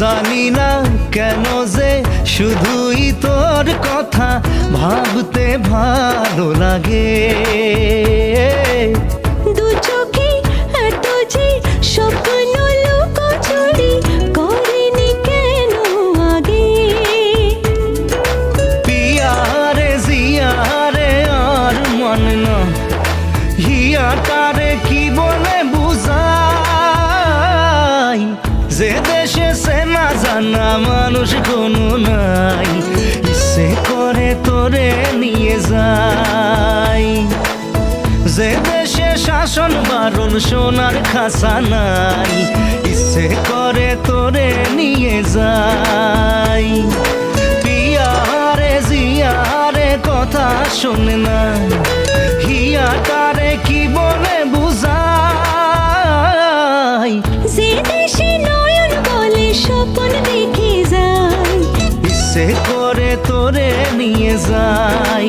জানি না কেন যে শুধুই তোর কথা ভাবতে ভালো লাগে। দু চোখে এত যে স্বপ্ন লুকোচুরি করেনি কেন আগে। পিয়ারে জিয়ারে আর মন না হিয়াটারে কি বলে বুঝাই, যে দেশে সে না জানা মানুষ কোনো নাই, ইচ্ছে করে তোরে নিয়ে যাই। যে দেশে শাসন বারণ সোনার খাসা নাই, ইচ্ছে করে তোরে নিয়ে যাই। পিয়ারে জিয়ারে কথা শোনে না হিয়াটারে কি বলে বুঝাই, যে দেশে নয়ন বলে স্বপ্ন দেখে যায়, ইচ্ছে করে তোরে নিয়ে যাই।